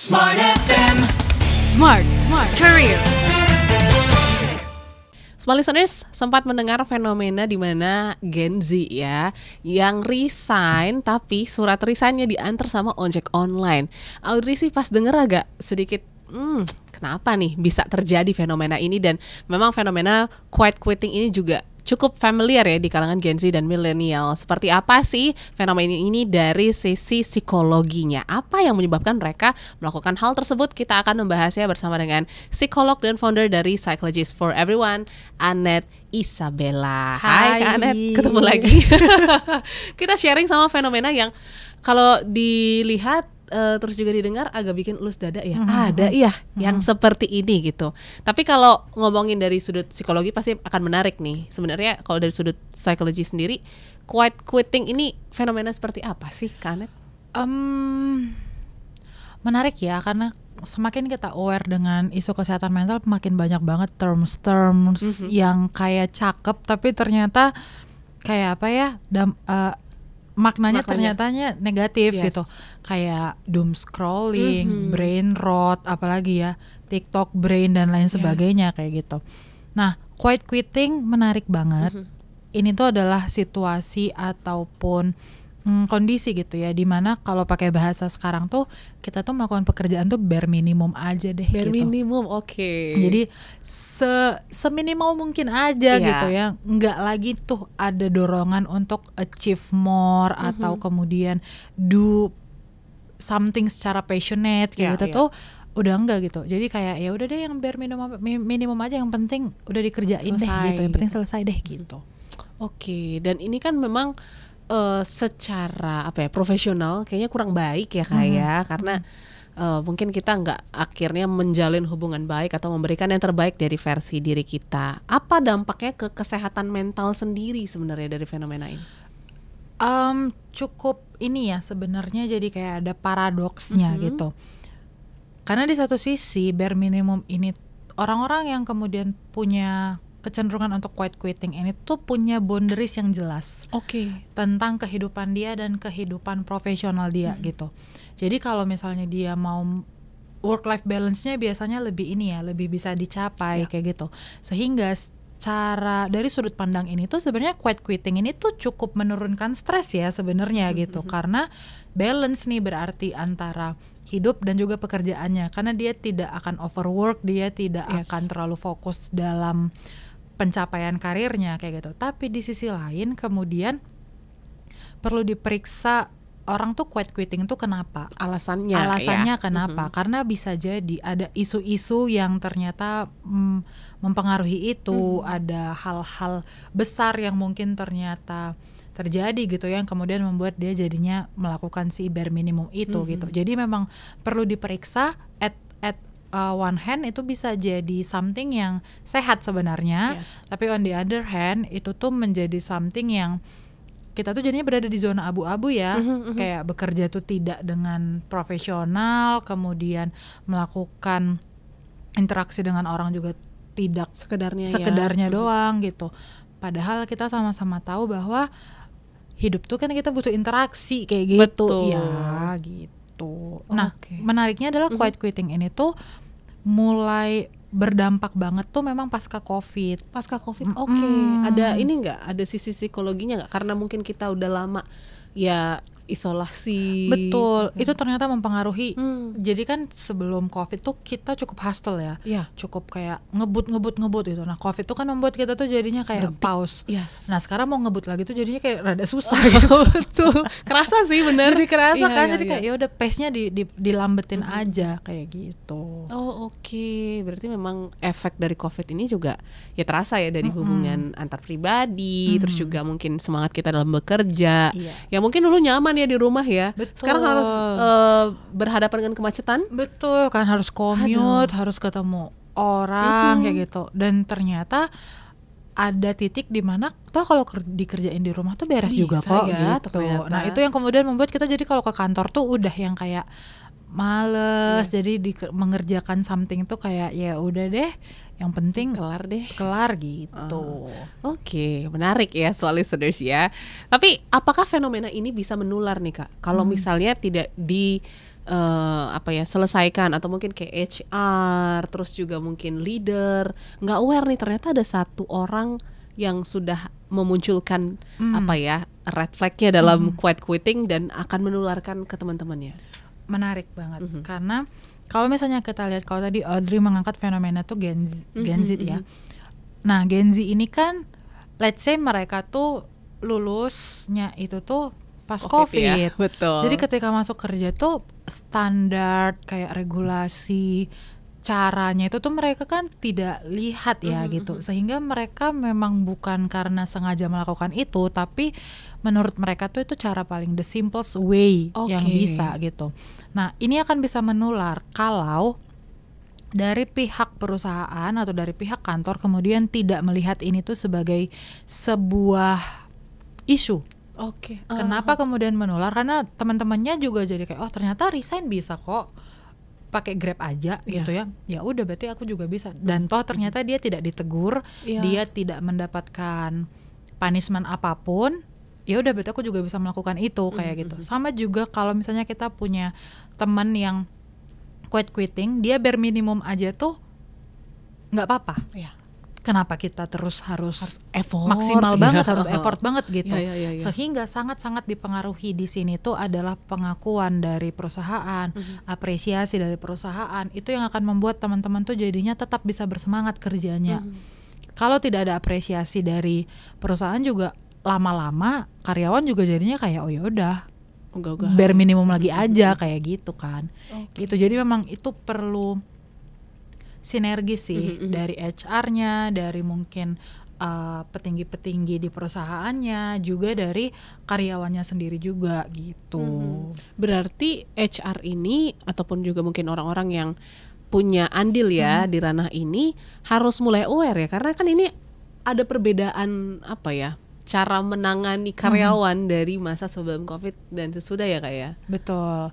Smart FM. Smart Career. Smart listeners, sempat mendengar fenomena di mana Gen Z ya yang resign tapi surat resignnya diantar sama ojek online. Audrey sih pas denger agak sedikit kenapa nih bisa terjadi fenomena ini, dan memang fenomena quiet quitting ini juga cukup familiar ya di kalangan Gen Z dan milenial. Seperti apa sih fenomena ini dari sisi psikologinya? Apa yang menyebabkan mereka melakukan hal tersebut? Kita akan membahasnya bersama dengan psikolog dan founder dari Psychologist for Everyone, Annette Isabella. Hai Kak Annette, ketemu lagi. Kita sharing sama fenomena yang kalau dilihat terus juga didengar agak bikin elus dada ya. Ada ya yang seperti ini gitu. Tapi kalau ngomongin dari sudut psikologi pasti akan menarik nih. Sebenarnya kalau dari sudut psikologi sendiri, quiet quitting ini fenomena seperti apa sih, Kak Annette? Menarik ya, karena semakin kita aware dengan isu kesehatan mental, makin banyak banget terms yang kayak cakep tapi ternyata kayak apa ya, maknanya ternyatanya negatif gitu. Kayak doom scrolling, brain rot, apalagi ya TikTok brain dan lain sebagainya kayak gitu. Nah, quiet quitting menarik banget. Ini tuh adalah situasi ataupun kondisi gitu ya, dimana kalau pakai bahasa sekarang tuh kita tuh melakukan pekerjaan tuh bare minimum aja deh. Bare gitu. minimum, oke. Jadi seminimal mungkin aja gitu ya. Nggak lagi tuh ada dorongan untuk achieve more atau kemudian do something secara passionate kayak gitu tuh udah enggak gitu. Jadi kayak ya udah deh yang bare minimum aja, yang penting udah dikerjain deh gitu. Yang penting selesai deh gitu. Oke, dan ini kan memang secara profesional kayaknya kurang baik ya Kak ya, karena mungkin kita nggak akhirnya menjalin hubungan baik atau memberikan yang terbaik dari versi diri kita. Apa dampaknya ke kesehatan mental sendiri sebenarnya dari fenomena ini? Cukup ini ya sebenarnya, jadi kayak ada paradoksnya gitu. Karena di satu sisi bare minimum ini, orang-orang yang kemudian punya kecenderungan untuk quiet quitting ini tuh punya boundaries yang jelas tentang kehidupan dia dan kehidupan profesional dia gitu. Jadi kalau misalnya dia mau work life balance-nya biasanya lebih ini ya, lebih bisa dicapai kayak gitu. Sehingga cara dari sudut pandang ini tuh sebenarnya quiet quitting ini tuh cukup menurunkan stres ya sebenarnya gitu. Karena balance nih berarti antara hidup dan juga pekerjaannya, karena dia tidak akan overwork, dia tidak akan terlalu fokus dalam pencapaian karirnya kayak gitu. Tapi di sisi lain kemudian perlu diperiksa orang tuh quiet quitting tuh kenapa? Alasannya kenapa? Karena bisa jadi ada isu-isu yang ternyata mempengaruhi itu, ada hal-hal besar yang mungkin ternyata terjadi gitu yang kemudian membuat dia jadinya melakukan si bare minimum itu gitu. Jadi memang perlu diperiksa at one hand itu bisa jadi something yang sehat sebenarnya, tapi on the other hand itu tuh menjadi something yang kita tuh jadinya berada di zona abu-abu ya, kayak bekerja tuh tidak dengan profesional, kemudian melakukan interaksi dengan orang juga tidak sekedarnya doang gitu. Padahal kita sama-sama tahu bahwa hidup tuh kan kita butuh interaksi kayak gitu. Betul. Ya gitu. Nah, menariknya adalah quiet quitting ini tuh mulai berdampak banget tuh memang pasca COVID. Ada ini nggak? Ada sisi psikologinya nggak? Karena mungkin kita udah lama ya isolasi. Betul, itu ternyata mempengaruhi. Jadi kan sebelum COVID tuh kita cukup hustle ya, cukup kayak ngebut gitu. Nah COVID tuh kan membuat kita tuh jadinya kayak pause. Nah sekarang mau ngebut lagi tuh jadinya kayak rada susah gitu. Betul, kerasa sih bener. Jadi kerasa kan, jadi kayak ya udah pace-nya dilambetin aja kayak gitu. Berarti memang efek dari COVID ini juga ya terasa ya dari hubungan antar pribadi, terus juga mungkin semangat kita dalam bekerja. Ya mungkin dulu nyaman ya di rumah ya. Betul. Sekarang harus berhadapan dengan kemacetan. Betul kan, harus commute, harus ketemu orang kayak gitu. Dan ternyata ada titik di mana toh kalau dikerjain di rumah tuh beres juga kok ya, gitu. Ternyata. Nah itu yang kemudian membuat kita jadi kalau ke kantor tuh udah yang kayak males, jadi mengerjakan something tuh kayak ya udah deh, yang penting kelar gitu. Menarik ya soal listeners ya. Tapi apakah fenomena ini bisa menular nih Kak? Kalau misalnya tidak selesaikan, atau mungkin kayak HR, terus juga mungkin leader nggak aware nih ternyata ada satu orang yang sudah memunculkan red flagnya dalam quiet quitting dan akan menularkan ke teman-temannya. Menarik banget karena kalau misalnya kita lihat, kalau tadi Audrey mengangkat fenomena tuh Gen Z ya. Nah, Gen Z ini kan let's say mereka tuh lulusnya itu tuh pas COVID. Ya, betul. Jadi ketika masuk kerja tuh standar kayak regulasi caranya itu tuh mereka kan tidak lihat ya gitu. Sehingga mereka memang bukan karena sengaja melakukan itu, tapi menurut mereka tuh itu cara paling the simplest way yang bisa gitu. Nah, ini akan bisa menular kalau dari pihak perusahaan atau dari pihak kantor kemudian tidak melihat ini tuh sebagai sebuah isu. Kenapa kemudian menular? Karena teman-temannya juga jadi kayak, oh ternyata resign bisa kok pakai Grab aja gitu ya. Ya udah berarti aku juga bisa. Dan toh ternyata dia tidak ditegur, dia tidak mendapatkan punishment apapun. Ya udah berarti aku juga bisa melakukan itu kayak gitu. Sama juga kalau misalnya kita punya teman yang quiet quitting, dia bare minimum aja tuh nggak apa-apa. Kenapa kita terus harus effort, maksimal banget, harus effort banget gitu. Ya. Sehingga sangat-sangat dipengaruhi di sini tuh adalah pengakuan dari perusahaan, apresiasi dari perusahaan. Itu yang akan membuat teman-teman tuh jadinya tetap bisa bersemangat kerjanya. Kalau tidak ada apresiasi dari perusahaan juga lama-lama karyawan juga jadinya kayak oh ya udah bare minimum lagi aja kayak gitu kan. Gitu. Jadi memang itu perlu sinergi sih dari HR-nya, dari mungkin petinggi-petinggi di perusahaannya, juga dari karyawannya sendiri juga gitu. Berarti HR ini ataupun juga mungkin orang-orang yang punya andil ya di ranah ini harus mulai aware ya, karena kan ini ada perbedaan cara menangani karyawan dari masa sebelum COVID dan sesudah ya Kak ya. Betul.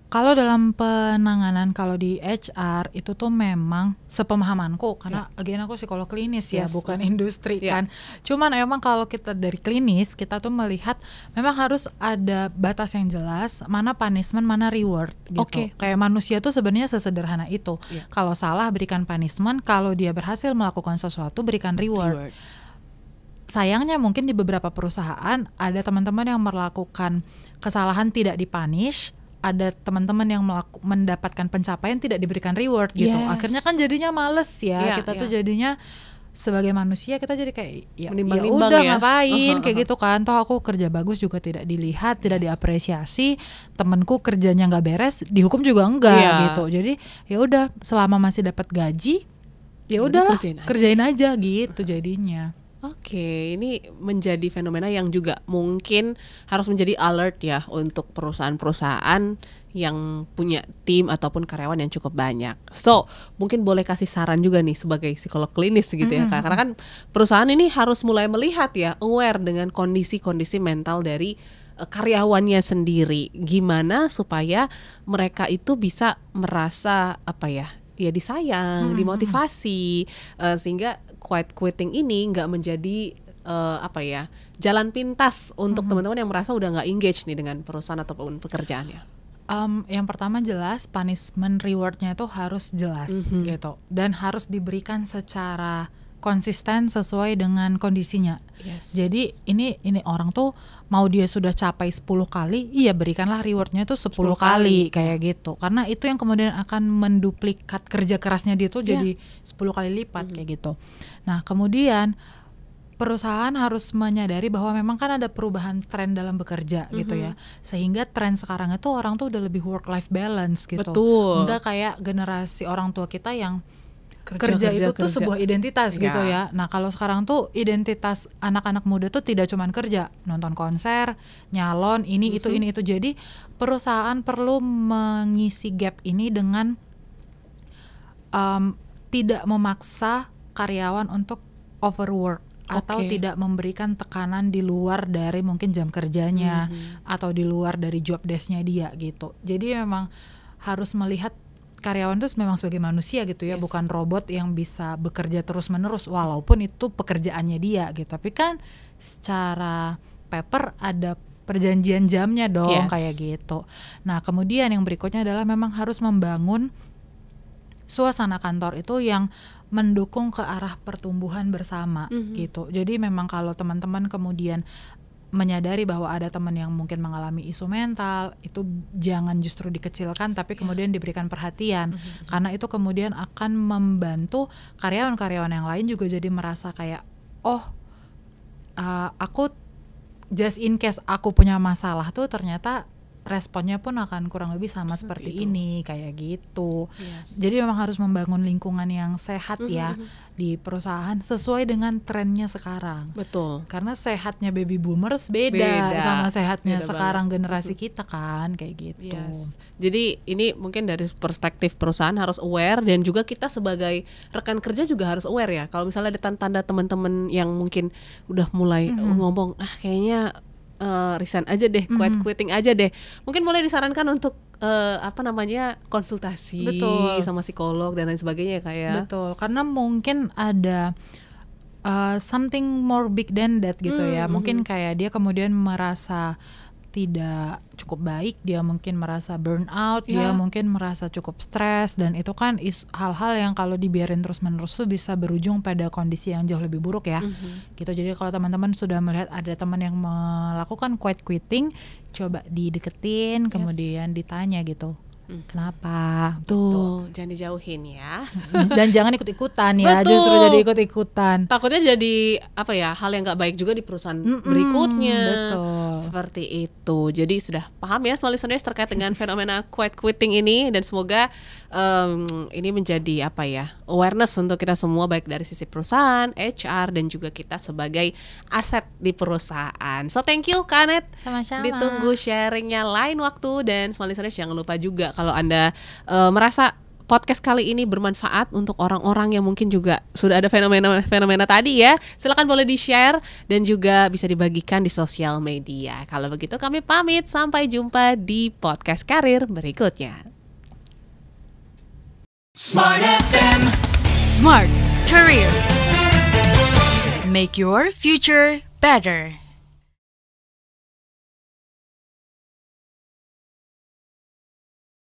Kalau dalam penanganan, kalau di HR itu tuh memang sepemahamanku, karena again aku psikolog klinis ya, bukan industri kan. Cuman emang kalau kita dari klinis, kita tuh melihat memang harus ada batas yang jelas, mana punishment, mana reward gitu. Kayak manusia tuh sebenarnya sesederhana itu. Kalau salah berikan punishment, kalau dia berhasil melakukan sesuatu berikan reward. Sayangnya mungkin di beberapa perusahaan ada teman-teman yang melakukan kesalahan tidak dipunish, ada teman-teman yang mendapatkan pencapaian tidak diberikan reward gitu. Akhirnya kan jadinya males ya. Kita tuh jadinya sebagai manusia kita jadi kayak ya udah ngapain kayak gitu kan. Toh aku kerja bagus juga tidak dilihat, tidak diapresiasi. Temenku kerjanya nggak beres, dihukum juga enggak gitu. Jadi ya udah selama masih dapat gaji, ya udahlah kerjain aja gitu jadinya. Ini menjadi fenomena yang juga mungkin harus menjadi alert ya untuk perusahaan-perusahaan yang punya tim ataupun karyawan yang cukup banyak. So, mungkin boleh kasih saran juga nih sebagai psikolog klinis gitu ya Kak. Karena kan perusahaan ini harus mulai melihat ya, aware dengan kondisi-kondisi mental dari karyawannya sendiri. Gimana supaya mereka itu bisa merasa disayang, dimotivasi, sehingga quiet quitting ini nggak menjadi jalan pintas untuk teman-teman yang merasa udah nggak engage nih dengan perusahaan ataupun pekerjaannya. Yang pertama jelas punishment rewardnya itu harus jelas gitu, dan harus diberikan secara konsisten sesuai dengan kondisinya. Jadi ini orang tuh mau dia sudah capai 10 kali, berikanlah rewardnya tuh 10 kali kayak gitu. Karena itu yang kemudian akan menduplikat kerja kerasnya dia tuh jadi 10 kali lipat kayak gitu. Nah, kemudian perusahaan harus menyadari bahwa memang kan ada perubahan tren dalam bekerja gitu ya. Sehingga tren sekarang itu orang tuh udah lebih work life balance gitu. Enggak kayak generasi orang tua kita yang kerja itu tuh sebuah identitas gitu ya. Nah, kalau sekarang tuh identitas anak-anak muda tuh tidak cuman kerja, nonton konser, nyalon, ini itu. Jadi perusahaan perlu mengisi gap ini dengan tidak memaksa karyawan untuk overwork atau tidak memberikan tekanan di luar dari mungkin jam kerjanya atau di luar dari job desk-nya dia gitu. Jadi memang harus melihat karyawan itu memang sebagai manusia gitu ya, bukan robot yang bisa bekerja terus-menerus walaupun itu pekerjaannya dia gitu. Tapi kan secara paper ada perjanjian jamnya dong, Yes. kayak gitu. Nah, kemudian yang berikutnya adalah memang harus membangun suasana kantor itu yang mendukung ke arah pertumbuhan bersama gitu. Jadi memang kalau teman-teman kemudian menyadari bahwa ada teman yang mungkin mengalami isu mental, itu jangan justru dikecilkan tapi kemudian diberikan perhatian, karena itu kemudian akan membantu karyawan-karyawan yang lain juga jadi merasa kayak aku just in case aku punya masalah tuh ternyata responnya pun akan kurang lebih sama seperti ini, kayak gitu. Yes. Jadi memang harus membangun lingkungan yang sehat ya di perusahaan sesuai dengan trennya sekarang. Betul. Karena sehatnya baby boomers beda sama sehatnya sekarang generasi kita kan, kayak gitu. Yes. Jadi ini mungkin dari perspektif perusahaan harus aware, dan juga kita sebagai rekan kerja juga harus aware ya. Kalau misalnya ada tanda teman-teman yang mungkin udah mulai ngomong, kayaknya resign aja deh, quitting aja deh. Mungkin boleh disarankan untuk konsultasi sama psikolog dan lain sebagainya kayak. Betul, karena mungkin ada something more big than that gitu ya. Mungkin kayak dia kemudian merasa tidak cukup baik, dia mungkin merasa burn out, dia mungkin merasa cukup stres, dan itu kan hal-hal yang kalau dibiarin terus-menerus tuh bisa berujung pada kondisi yang jauh lebih buruk ya. Gitu. Jadi kalau teman-teman sudah melihat ada teman yang melakukan quitting, coba dideketin, kemudian ditanya gitu. Kenapa? Tuh, jangan dijauhin ya. Dan jangan ikut-ikutan ya. Betul. Justru jadi ikut-ikutan. Takutnya jadi hal yang nggak baik juga di perusahaan berikutnya. Betul. Seperti itu. Jadi sudah paham ya small listeners terkait dengan fenomena quitting ini, dan semoga ini menjadi awareness untuk kita semua, baik dari sisi perusahaan, HR, dan juga kita sebagai aset di perusahaan. So thank you Kanet. Sama-sama. Ditunggu sharingnya lain waktu, dan small listeners jangan lupa juga kalau Anda merasa podcast kali ini bermanfaat untuk orang-orang yang mungkin juga sudah ada fenomena tadi ya, silakan boleh di-share dan juga bisa dibagikan di sosial media. Kalau begitu kami pamit, sampai jumpa di podcast karir berikutnya. Smart FM. Smart Career. Make your future better.